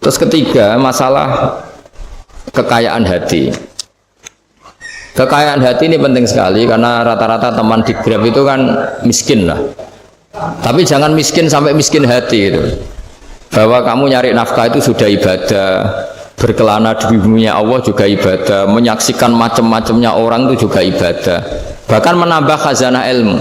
Terus ketiga, masalah kekayaan hati. Kekayaan hati ini penting sekali karena rata-rata teman di Grab itu kan miskin lah. Tapi jangan miskin sampai miskin hati itu. Bahwa kamu nyari nafkah itu sudah ibadah, berkelana di bumi Allah juga ibadah, menyaksikan macam-macamnya orang itu juga ibadah. Bahkan menambah khazanah ilmu.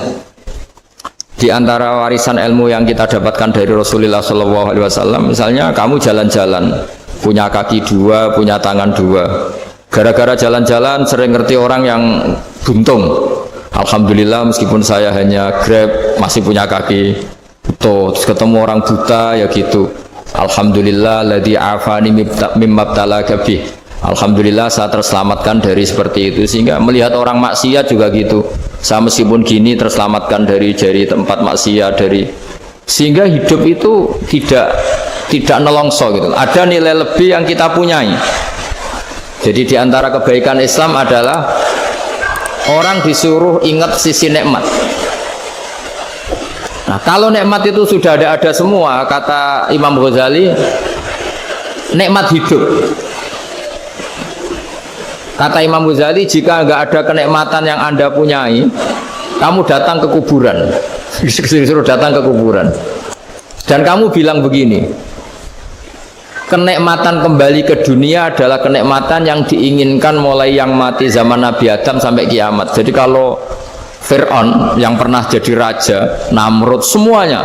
Di antara warisan ilmu yang kita dapatkan dari Rasulullah SAW, misalnya kamu jalan-jalan, punya kaki dua, punya tangan dua. Gara-gara jalan-jalan sering ngerti orang yang buntung. Alhamdulillah meskipun saya hanya Grab masih punya kaki utuh. Terus ketemu orang buta ya gitu. Alhamdulillah ladzi afani mimma btalaka bih. Alhamdulillah saya terselamatkan dari seperti itu. Sehingga melihat orang maksiat juga gitu. Saya meskipun gini terselamatkan dari tempat maksiat dari. Sehingga hidup itu tidak nelongso gitu. Ada nilai lebih yang kita punyai. Jadi di antara kebaikan Islam adalah orang disuruh ingat sisi nikmat. Nah, kalau nikmat itu sudah ada semua, kata Imam Ghazali, nikmat hidup. Kata Imam Ghazali, jika nggak ada kenikmatan yang Anda punyai, kamu datang ke kuburan. Disuruh datang ke kuburan. Dan kamu bilang begini, kenikmatan kembali ke dunia adalah kenikmatan yang diinginkan mulai yang mati zaman Nabi Adam sampai kiamat. Jadi kalau Fir'aun yang pernah jadi raja, Namrud, semuanya,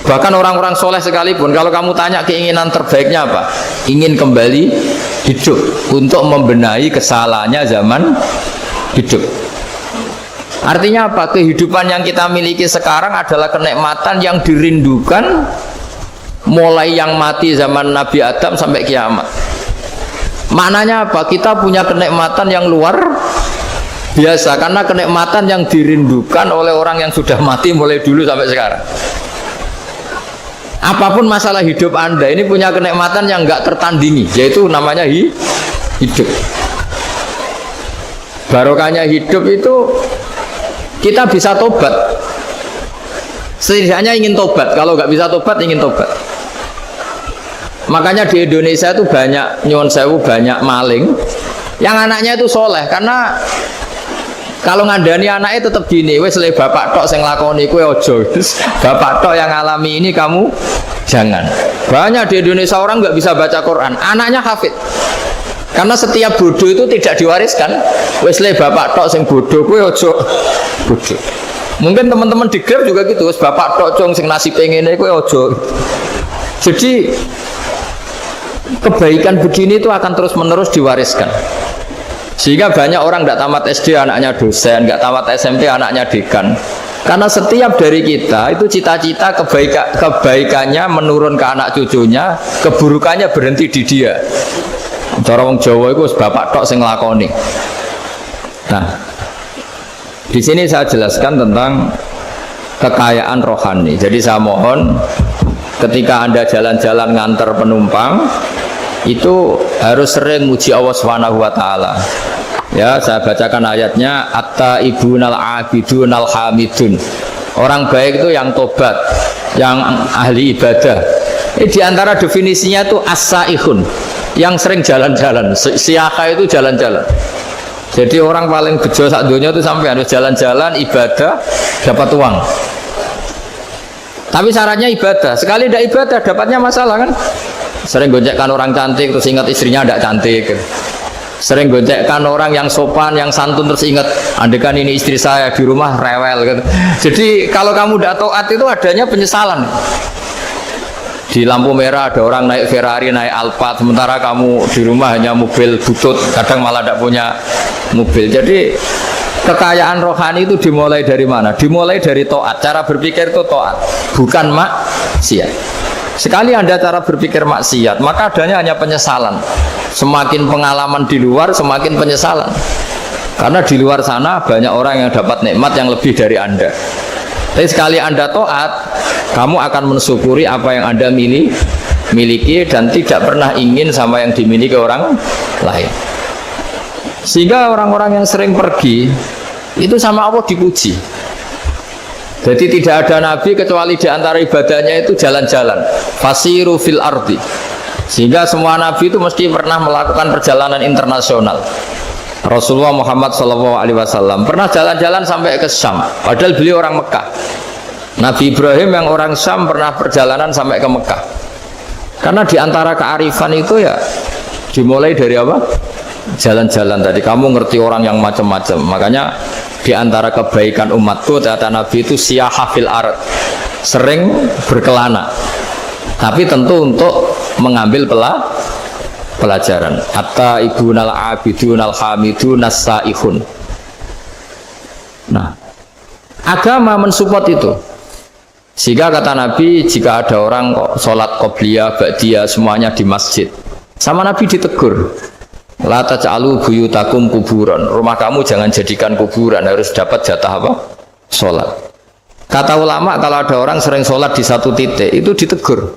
bahkan orang-orang soleh sekalipun, kalau kamu tanya keinginan terbaiknya apa? Ingin kembali hidup untuk membenahi kesalahannya zaman hidup. Artinya apa? Kehidupan yang kita miliki sekarang adalah kenikmatan yang dirindukan mulai yang mati zaman Nabi Adam sampai kiamat. Maknanya apa? Kita punya kenikmatan yang luar biasa karena kenikmatan yang dirindukan oleh orang yang sudah mati mulai dulu sampai sekarang. Apapun masalah hidup Anda ini punya kenikmatan yang enggak tertandingi, yaitu namanya hidup. Barokahnya hidup itu kita bisa tobat. Setidaknya ingin tobat. Kalau nggak bisa tobat, ingin tobat. Makanya di Indonesia itu banyak nyuwun sewu, banyak maling yang anaknya itu soleh. Karena kalau ngandani anaknya tetap gini, wes le bapak tok sing lakoni kowe ojo. Bapak tok yang alami ini kamu jangan. Banyak di Indonesia orang nggak bisa baca Quran, anaknya hafid. Karena setiap bodoh itu tidak diwariskan. Wes le bapak tok sing bodoh kowe ojo bodoh. Mungkin teman-teman di Grab juga gitu, wes bapak tok cong sing nasibe ngene kowe ojo. Jadi kebaikan begini itu akan terus-menerus diwariskan. Sehingga banyak orang tidak tamat SD anaknya dosen, nggak tamat SMP anaknya dekan. Karena setiap dari kita itu cita-cita kebaikannya menurun ke anak cucunya, keburukannya berhenti di dia. Cara wong Jawa itu bapak tok sing nglakoni. Nah, di sini saya jelaskan tentang kekayaan rohani. Jadi saya mohon ketika Anda jalan-jalan ngantar penumpang itu harus sering muji Allah Subhanahu wa taala. Ya, saya bacakan ayatnya, at-taibunal abidunal hamidun. Orang baik itu yang tobat, yang ahli ibadah. Ini diantara definisinya itu as-saihun, yang sering jalan-jalan. Siaka itu jalan-jalan. Jadi orang paling bejo sak dunia itu sampai harus jalan-jalan ibadah dapat uang. Tapi syaratnya ibadah. Sekali tidak ibadah dapatnya masalah kan? Sering gonjekkan orang cantik terus ingat istrinya tidak cantik. Sering gonjekkan orang yang sopan, yang santun terus ingat andekan ini istri saya di rumah rewel gitu. Jadi kalau kamu tidak taat itu adanya penyesalan. Di lampu merah ada orang naik Ferrari, naik Alphard, sementara kamu di rumah hanya mobil butut, kadang malah tidak punya mobil. Jadi kekayaan rohani itu dimulai dari mana? Dimulai dari taat. Cara berpikir itu taat, bukan maksiat. Sekali Anda cara berpikir maksiat, maka adanya hanya penyesalan. Semakin pengalaman di luar, semakin penyesalan. Karena di luar sana banyak orang yang dapat nikmat yang lebih dari Anda. Tapi sekali Anda taat, kamu akan mensyukuri apa yang Anda miliki dan tidak pernah ingin sama yang dimiliki orang lain. Sehingga orang-orang yang sering pergi itu sama Allah dipuji. Jadi tidak ada nabi kecuali di antara ibadahnya itu jalan-jalan. Fasiru fil ardi. Sehingga semua nabi itu mesti pernah melakukan perjalanan internasional. Rasulullah Muhammad SAW pernah jalan-jalan sampai ke Syam, padahal beliau orang Mekah. Nabi Ibrahim yang orang Syam pernah perjalanan sampai ke Mekah. Karena diantara kearifan itu ya dimulai dari apa? Jalan-jalan tadi. Kamu ngerti orang yang macam-macam. Makanya diantara kebaikan umatku kata Nabi itu siyahah fil ard, sering berkelana. Tapi tentu untuk mengambil pelajaran. Hatta ibunal abidunal hamidun as-saihun. Nah, agama mensupport itu. Sehingga kata Nabi, jika ada orang kok sholat qobliyah, ba'diyah semuanya di masjid, sama Nabi ditegur, la taj'alu buyutakum kuburan. Rumah kamu jangan jadikan kuburan, harus dapat jatah apa? Sholat. Kata ulama, kalau ada orang sering sholat di satu titik, itu ditegur.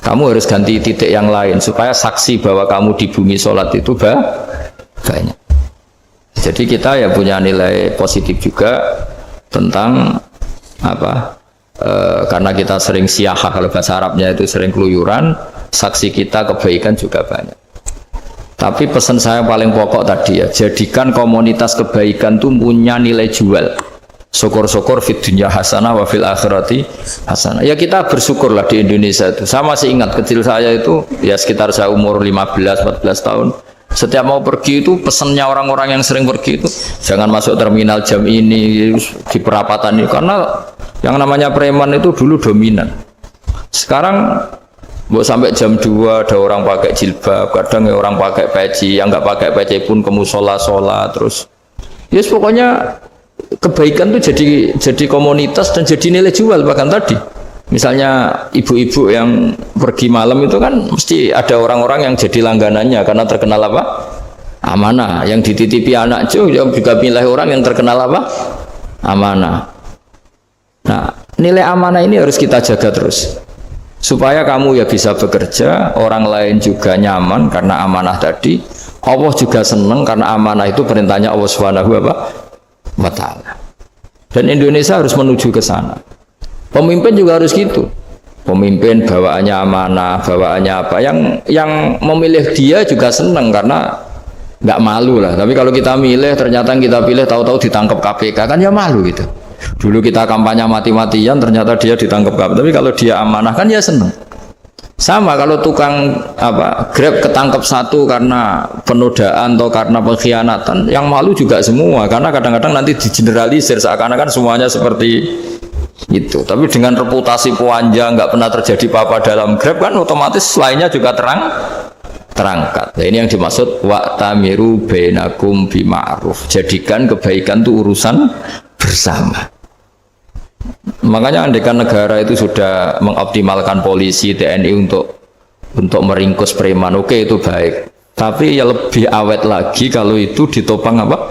Kamu harus ganti titik yang lain supaya saksi bahwa kamu di bumi sholat itu banyak. Jadi kita ya punya nilai positif juga tentang apa? Karena kita sering siahah, kalau bahasa Arabnya itu sering keluyuran, saksi kita kebaikan juga banyak. Tapi pesan saya paling pokok tadi ya, jadikan komunitas kebaikan itu punya nilai jual. Syukur-syukur fid dunya hasanah wa fil akhirati hasanah. Ya kita bersyukurlah di Indonesia itu. Saya masih ingat kecil saya itu ya sekitar saya umur 15-14 tahun. Setiap mau pergi itu pesannya orang-orang yang sering pergi itu jangan masuk terminal jam ini di perapatan ini, karena yang namanya preman itu dulu dominan. Sekarang sampai jam 2 ada orang pakai jilbab, kadang ya orang pakai peci, yang nggak pakai peci pun ke musola sholat terus. Yes, pokoknya kebaikan itu jadi komunitas dan jadi nilai jual. Bahkan tadi misalnya ibu-ibu yang pergi malam itu kan mesti ada orang-orang yang jadi langganannya karena terkenal apa? Amanah. Yang dititipi anak juga pilih orang yang terkenal apa? Amanah. Nah, nilai amanah ini harus kita jaga terus supaya kamu ya bisa bekerja, orang lain juga nyaman karena amanah tadi, Allah juga senang karena amanah itu perintahnya Allah Subhanahu wa ta'ala. Dan Indonesia harus menuju ke sana. Pemimpin juga harus gitu. Pemimpin bawaannya amanah, bawaannya apa, yang memilih dia juga senang karena nggak malu lah. Tapi kalau kita milih ternyata kita pilih tahu-tahu ditangkap KPK kan ya malu gitu. Dulu kita kampanye mati-matian ternyata dia ditangkap KPK. Tapi kalau dia amanah kan ya senang. Sama kalau tukang Grab ketangkep satu karena penodaan atau karena pengkhianatan, yang malu juga semua karena kadang-kadang nanti digeneralisir seakan-akan semuanya seperti itu. Tapi dengan reputasi panjang nggak pernah terjadi apa-apa dalam Grab kan otomatis lainnya juga terangkat. Nah, ini yang dimaksud wa'tamiru bainakum bima'ruf. Jadikan kebaikan itu urusan bersama. Makanya andaikan negara itu sudah mengoptimalkan polisi, TNI untuk meringkus preman, oke itu baik. Tapi ya lebih awet lagi kalau itu ditopang apa?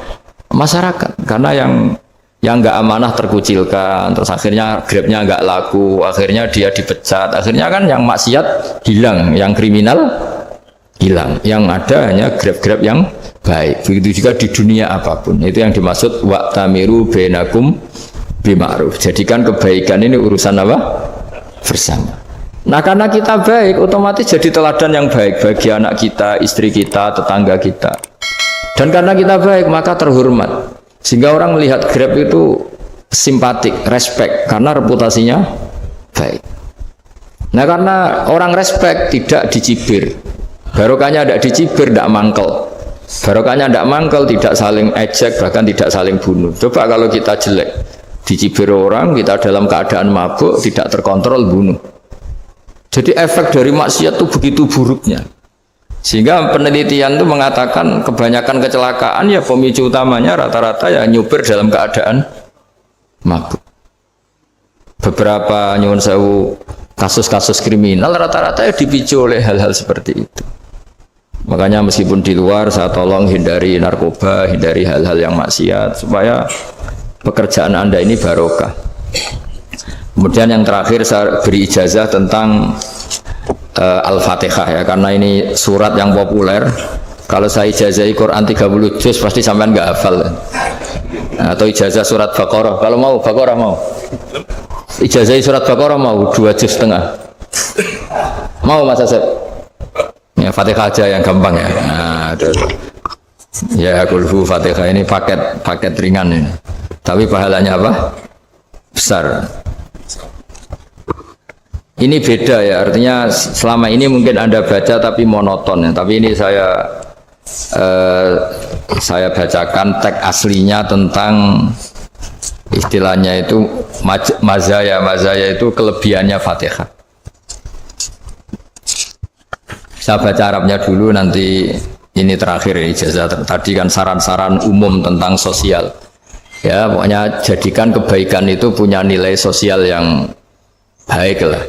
Masyarakat. Karena yang nggak amanah terkucilkan, terus akhirnya Grabnya nggak laku, akhirnya dia dipecat, akhirnya kan yang maksiat hilang, yang kriminal hilang, yang ada hanya Grab-Grab yang baik. Begitu juga di dunia apapun. Itu yang dimaksud wa'tamiru bainakum bima'ruf. Jadikan kebaikan ini urusan apa? Bersama. Nah, karena kita baik, otomatis jadi teladan yang baik bagi anak kita, istri kita, tetangga kita. Dan karena kita baik, maka terhormat. Sehingga orang melihat Grab itu simpatik, respect, karena reputasinya baik. Nah, karena orang respect tidak dicibir. Barokahnya tidak dicibir, tidak mangkel. Barokahnya tidak mangkel, tidak saling ejek, bahkan tidak saling bunuh. Coba kalau kita jelek, dicibir orang, kita dalam keadaan mabuk, tidak terkontrol, bunuh. Jadi efek dari maksiat itu begitu buruknya. Sehingga penelitian itu mengatakan kebanyakan kecelakaan ya pemicu utamanya rata-rata ya nyupir dalam keadaan mabuk. Beberapa nyuwun sewu kasus-kasus kriminal rata-rata ya dipicu oleh hal-hal seperti itu. Makanya meskipun di luar saya tolong hindari narkoba, hindari hal-hal yang maksiat supaya pekerjaan Anda ini barokah. Kemudian yang terakhir saya beri ijazah tentang Al-Fatihah ya, karena ini surat yang populer. Kalau saya ijazahi Quran 30 juz pasti sampean nggak hafal. Atau ijazah surat Baqarah. Kalau mau Baqarah mau. Ijazahi surat Baqarah mau 2 juz setengah. Mau Mas Asep? Ya Fatihah aja yang gampang ya. Nah, ya kulhu Fatihah ini paket ringan ini. Tapi pahalanya apa? Besar. Ini beda ya, artinya selama ini mungkin Anda baca tapi monoton ya. Tapi ini saya bacakan teks aslinya tentang istilahnya itu mazaya itu kelebihannya Fatihah. Saya baca Arabnya dulu, nanti ini terakhir ijazah. Tadi kan saran-saran umum tentang sosial. Ya, pokoknya jadikan kebaikan itu punya nilai sosial yang baik lah.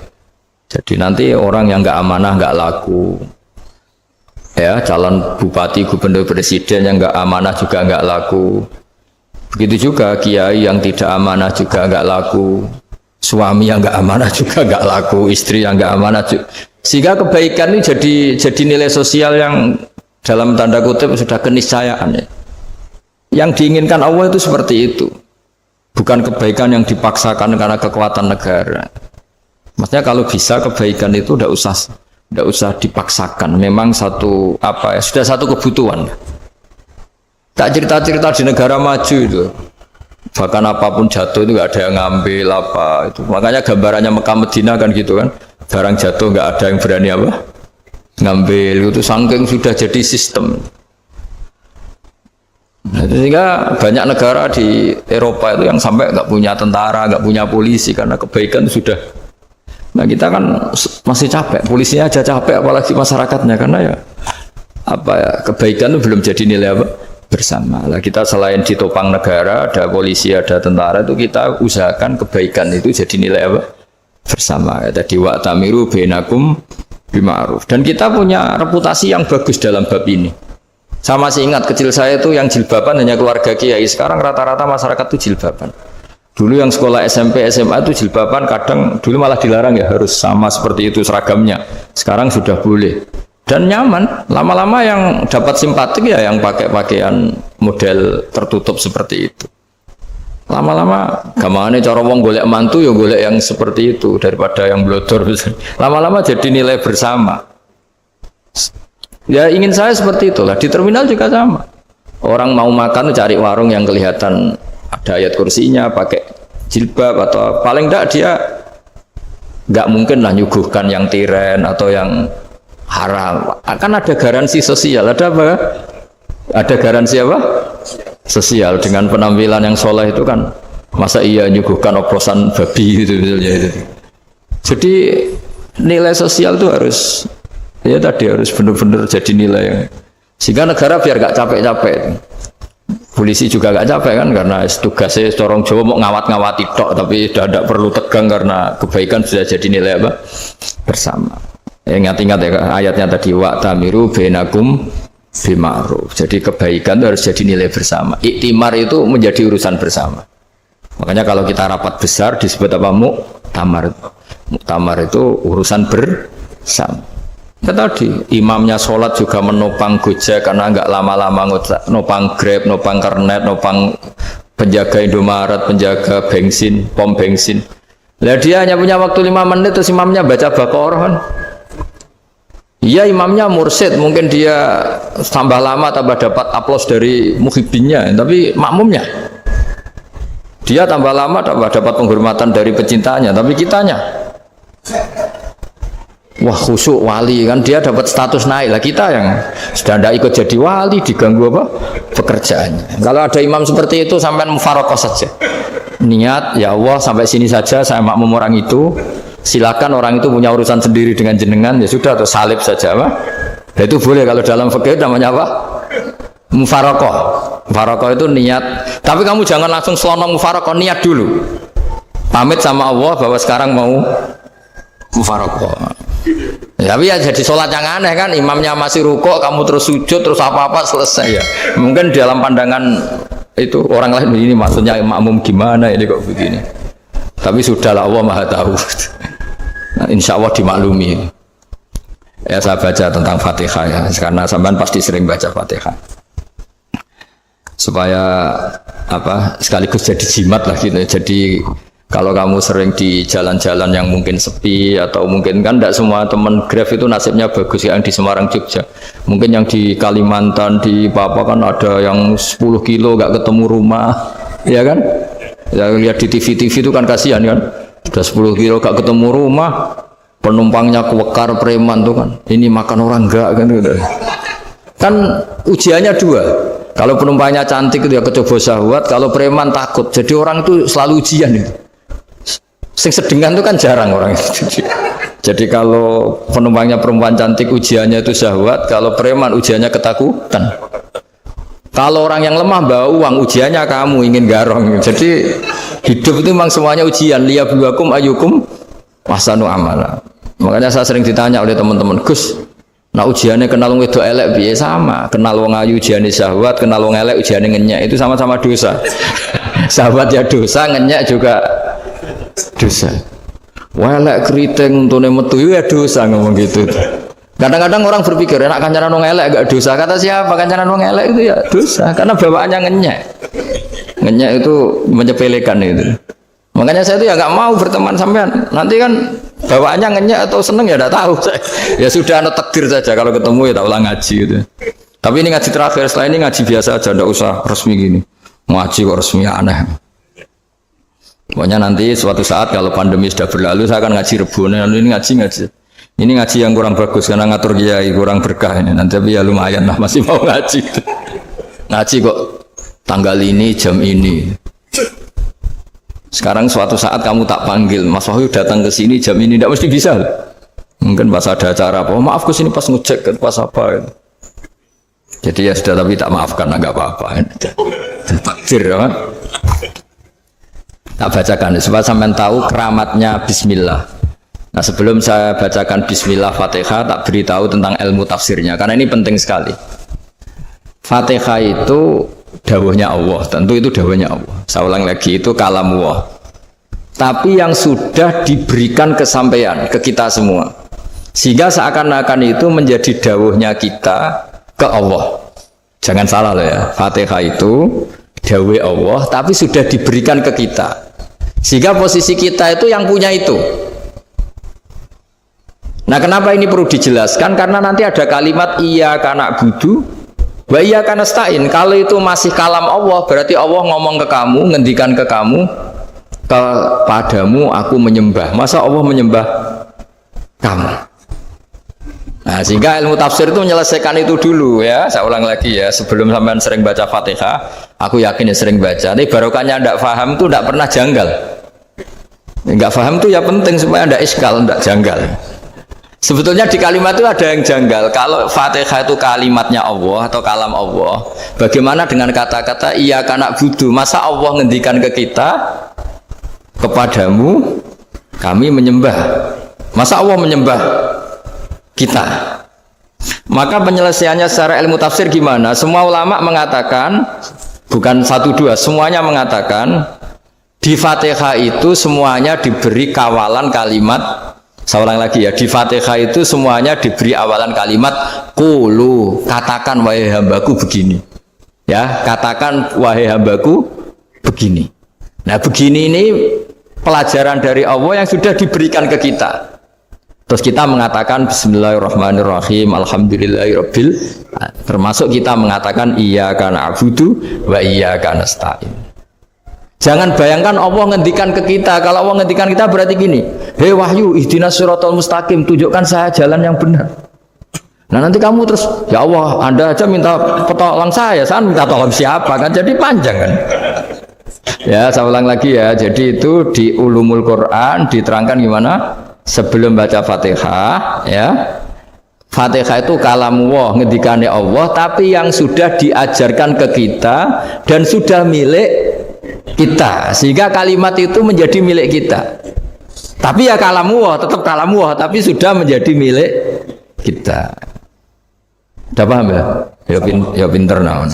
Jadi nanti orang yang nggak amanah nggak laku. Ya, calon bupati, gubernur, presiden yang nggak amanah juga nggak laku. Begitu juga kiai yang tidak amanah juga nggak laku. Suami yang nggak amanah juga nggak laku. Istri yang nggak amanah juga. Sehingga kebaikan ini jadi nilai sosial yang dalam tanda kutip sudah keniscayaan ya. Yang diinginkan Allah itu seperti itu. Bukan kebaikan yang dipaksakan karena kekuatan negara. Maksudnya kalau bisa kebaikan itu tidak usah dipaksakan. Memang sudah satu kebutuhan. Tak cerita-cerita di negara maju itu. Bahkan apapun jatuh itu nggak ada yang ngambil apa itu. Makanya gambarannya Mekah Medina kan gitu kan. Barang jatuh nggak ada yang berani apa ngambil, itu saking sudah jadi sistem. Nah, sehingga banyak negara di Eropa itu yang sampai nggak punya tentara, nggak punya polisi karena kebaikan sudah. Nah kita kan masih capek, polisinya aja capek, apalagi masyarakatnya, karena ya kebaikan itu belum jadi nilai apa bersama. Nah, kita selain ditopang negara, ada polisi, ada tentara, itu kita usahakan kebaikan itu jadi nilai apa bersama. Tadi wa tamiru bainakum bima'ruf. Dan kita punya reputasi yang bagus dalam bab ini. Saya masih ingat kecil saya itu yang jilbaban hanya keluarga kiai. Sekarang rata-rata masyarakat itu jilbaban. Dulu yang sekolah SMP, SMA itu jilbaban kadang dulu malah dilarang ya, harus sama seperti itu seragamnya. Sekarang sudah boleh. Dan nyaman. Lama-lama yang dapat simpatik ya yang pakai pakaian model tertutup seperti itu. Lama-lama gamane cara wong golek mantu ya golek yang seperti itu daripada yang blodor. Lama-lama jadi nilai bersama. Ya ingin saya seperti itulah. Di terminal juga sama. Orang mau makan cari warung yang kelihatan ada ayat kursinya, pakai jilbab, atau paling tidak dia nggak mungkin lah nyuguhkan yang tiren atau yang haram. Akan ada garansi sosial. Ada apa? Ada garansi apa? Sosial. Dengan penampilan yang soleh itu kan, masa iya nyuguhkan oplosan babi gitu misalnya itu. Jadi nilai sosial itu harus harus benar-benar jadi nilai yang, sehingga negara biar gak capek-capek. Polisi juga gak capek kan, karena tugasnya corong Jawa mau ngawat-ngawati tok, tapi tidak perlu tegang karena kebaikan sudah jadi nilai apa bersama. Ingat-ingat ya ayatnya tadi, wa tamiru bainakum bima'ruf. Jadi kebaikan itu harus jadi nilai bersama. Iktimar itu menjadi urusan bersama. Makanya kalau kita rapat besar disebut apa? Muktamar. Muktamar itu urusan bersama. Tadi imamnya sholat juga menopang Gojek karena nggak lama-lama nopang Grab, nopang Kernet, nopang penjaga Indomaret, penjaga bensin, pom bensin. Lah dia hanya punya waktu 5 menit terus imamnya baca Baqarah kan. Iya imamnya mursyid, mungkin dia tambah lama tambah dapat aplaus dari muhibbinnya, tapi makmumnya dia tambah lama tambah dapat penghormatan dari pecintanya, tapi kitanya wah khusyuk wali kan, dia dapat status naik lah. Kita yang sudah tidak ikut jadi wali diganggu apa pekerjaannya. Kalau ada imam seperti itu sampai mufarokoh saja, niat ya Allah sampai sini saja saya makmum orang itu, silakan orang itu punya urusan sendiri dengan jenengan, ya sudah, atau salib saja apa. Nah, itu boleh kalau dalam fikih namanya apa? Mufarokoh. Mufarokoh itu niat, tapi kamu jangan langsung selonong mufarokoh, niat dulu. Pamit sama Allah bahwa sekarang mau mufarokoh. Tapi ya jadi sholat yang aneh kan, imamnya masih rukuk, kamu terus sujud, terus apa-apa selesai ya. Mungkin dalam pandangan itu orang lain begini, maksudnya makmum gimana ini kok begini. Tapi sudahlah, Allah Maha tahu. Nah, insya Allah dimaklumi. Ya saya baca tentang Fatihah ya, karena sampean pasti sering baca Fatihah. Supaya sekaligus jadi jimat lah gitu. Jadi Kalau kamu sering di jalan-jalan yang mungkin sepi atau mungkin kan tidak semua teman Grab itu nasibnya bagus yang di Semarang Jogja. Mungkin yang di Kalimantan di Papua kan ada yang 10 kilo gak ketemu rumah, ya kan? Ya lihat di TV-TV itu kan kasihan kan. Sudah 10 kilo gak ketemu rumah, penumpangnya kewekar preman tuh kan. Ini makan orang enggak kan gitu. Kan ujiannya dua. Kalau penumpangnya cantik itu ya kecoba syahwat, kalau preman takut. Jadi orang itu selalu ujian itu. Sing sedengan itu kan jarang orang itu. Jadi kalau penumpangnya perempuan cantik ujiannya itu syahwat, kalau preman ujiannya ketakutan. Kalau orang yang lemah bawa uang ujiannya kamu ingin garong. Jadi hidup itu memang semuanya ujian. Liyabluwakum ayyukum ahsanu amala. Makanya saya sering ditanya oleh teman-teman, Gus, nah ujiannya kenal wong wedok elek piye? Sama. Kenal wong ayu ujiane syahwat, kenal wong elek ujiane ngenyek, itu sama-sama dosa. Syahwat ya dosa, ngenyek juga dosa. Elek keriting untune metu ya dosa ngomong gitu. Kadang-kadang orang berpikir enak kancanan wong elek gak dosa. Kata siapa kancanan wong elek itu ya dosa karena bawaannya ngenyek. Ngenyek itu menyepelekan itu. Makanya saya itu ya nggak mau berteman sampean. Nanti kan bawaannya ngenyek atau seneng ya tidak tahu. Ya sudah ada takdir saja kalau ketemu ya tak ulang ngaji gitu. Tapi ini ngaji terakhir, setelah ini ngaji biasa aja, tidak usah resmi gini. Ngaji kok resmi aneh. Pokoknya nanti suatu saat kalau pandemi sudah berlalu saya akan ngaji Rebone. Ini ngaji. Ini ngaji yang kurang bagus karena ngatur kiai kurang berkah ini. Nanti tapi ya lumayan lah masih mau ngaji. Ngaji kok tanggal ini jam ini. Sekarang suatu saat kamu tak panggil, Mas Wahyu datang ke sini jam ini tidak mesti bisa. Mungkin pas ada acara apa, maaf ke sini pas ngecek pas apa. Jadi ya sudah tapi tak maafkan enggak apa-apa. Takdir ya. Tak bacakan supaya sampean tahu keramatnya bismillah. Nah, sebelum saya bacakan bismillah Fatihah, tak beritahu tentang ilmu tafsirnya karena ini penting sekali. Fatihah itu dawuhnya Allah, tentu itu dawuhnya Allah. Saya ulang lagi, itu kalam Allah. Tapi yang sudah diberikan kesampaian ke kita semua. Sehingga seakan-akan itu menjadi dawuhnya kita ke Allah. Jangan salah loh ya. Fatihah itu dawuh Allah, tapi sudah diberikan ke kita. Sehingga posisi kita itu yang punya itu. Nah, kenapa ini perlu dijelaskan? Karena nanti ada kalimat iyyaka na'budu wa iyyaka nasta'in. Kalau itu masih kalam Allah, berarti Allah ngomong ke kamu, ngendikan ke kamu, kepadamu aku menyembah. Masa Allah menyembah kamu? Nah, sehingga ilmu tafsir itu menyelesaikan itu dulu ya. Saya ulang lagi ya, sebelum sampean sering baca Fatihah, aku yakin ya sering baca. Tapi barokahnya tidak paham itu tidak pernah janggal. Enggak paham itu ya penting supaya tidak iskal, tidak janggal. Sebetulnya di kalimat itu ada yang janggal. Kalau Fatihah itu kalimatnya Allah atau kalam Allah, bagaimana dengan kata-kata iyyaka na'budu? Masa Allah ngendikan ke kita, kepadamu kami menyembah. Masa Allah menyembah kita? Maka penyelesaiannya secara ilmu tafsir gimana? Semua ulama mengatakan, bukan satu dua, semuanya mengatakan di Fatihah itu semuanya diberi kawalan kalimat. Saya ulang lagi ya, di Fatihah itu semuanya diberi awalan kalimat qulu, katakan wahai hambaku begini. Ya, katakan wahai hambaku begini. Nah, begini ini pelajaran dari Allah yang sudah diberikan ke kita. Terus kita mengatakan bismillahirrahmanirrahim, alhamdulillahirabbil, termasuk kita mengatakan iyyaka na'budu wa iyyaka nasta'in. Jangan bayangkan Allah ngendikan ke kita. Kalau Allah ngendikan kita berarti gini, hei Wahyu, ihdinas siratal mustaqim, tunjukkan saya jalan yang benar. Nah nanti kamu terus, ya Allah, Anda aja minta pertolongan saya minta tolong siapa kan? Jadi panjang kan? Ya, saya ulang lagi ya. Jadi itu di Ulumul Quran diterangkan gimana? Sebelum baca Fatihah, ya. Fatihah itu kalamullah, ngendikannya Allah, tapi yang sudah diajarkan ke kita dan sudah milik kita, sehingga kalimat itu menjadi milik kita. Tapi ya kalamullah, tetap kalamullah, tapi sudah menjadi milik kita. Udah paham ya? Ya pinter naon.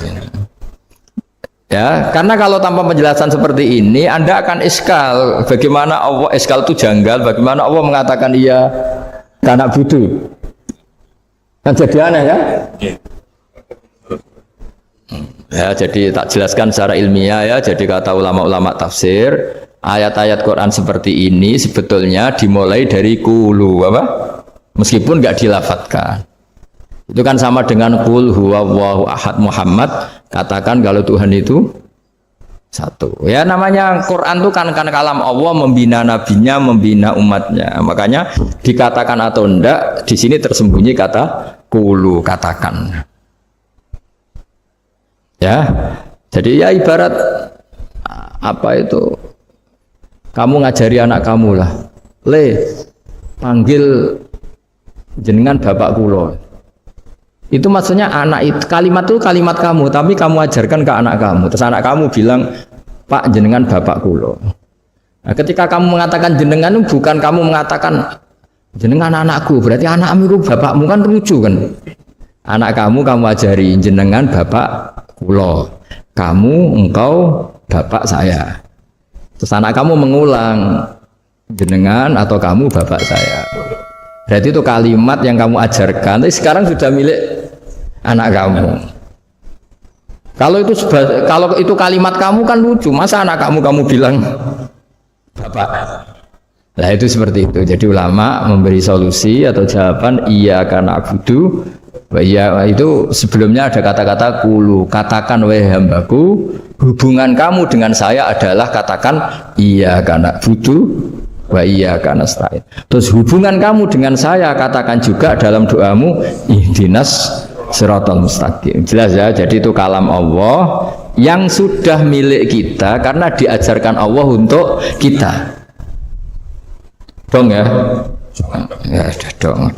Ya, karena kalau tanpa penjelasan seperti ini, Anda akan iskal. Bagaimana Allah iskal itu janggal? Bagaimana Allah mengatakan iya karena butuh? Kan jadi aneh ya? Ya, jadi tak jelaskan secara ilmiah ya. Jadi kata ulama-ulama tafsir, ayat-ayat Quran seperti ini sebetulnya dimulai dari qulu apa? Meskipun enggak dilafatkan. Itu kan sama dengan qul huwallahu ahad Muhammad, katakan kalau Tuhan itu satu. Ya namanya Quran itu kan kalam Allah, membina nabinya, membina umatnya. Makanya dikatakan atau enggak di sini tersembunyi kata qulu, katakan. Ya. Jadi ya ibarat apa itu? Kamu ngajari anak kamu lah. Le, panggil jenengan bapak kula. Itu maksudnya anak itu, kalimat itu kalimat kamu, tapi kamu ajarkan ke anak kamu. Terus anak kamu bilang, Pak jenengan bapak kulo. Nah, ketika kamu mengatakan jenengan, bukan kamu mengatakan jenengan anakku, berarti anakmu itu bapakmu, kan lucu kan? Anak kamu ajari jenengan bapak kulo. Kamu, engkau bapak saya. Terus anak kamu mengulang jenengan atau kamu bapak saya. Berarti itu kalimat yang kamu ajarkan, tapi sekarang sudah milik anak kamu. Kalau itu kalimat kamu kan lucu, masa anak kamu bilang bapak. Nah itu seperti itu. Jadi ulama memberi solusi atau jawaban iya karena abudu. Iya itu sebelumnya ada kata-kata kulu, katakan wahai hambaku, hubungan kamu dengan saya adalah katakan iya karena abudu. Wa iyyaka nasta'in. Terus hubungan kamu dengan saya katakan juga dalam doamu ihdinas siratal mustaqim. Jelas ya, jadi itu kalam Allah yang sudah milik kita karena diajarkan Allah untuk kita. Dong ya. Ya, dong.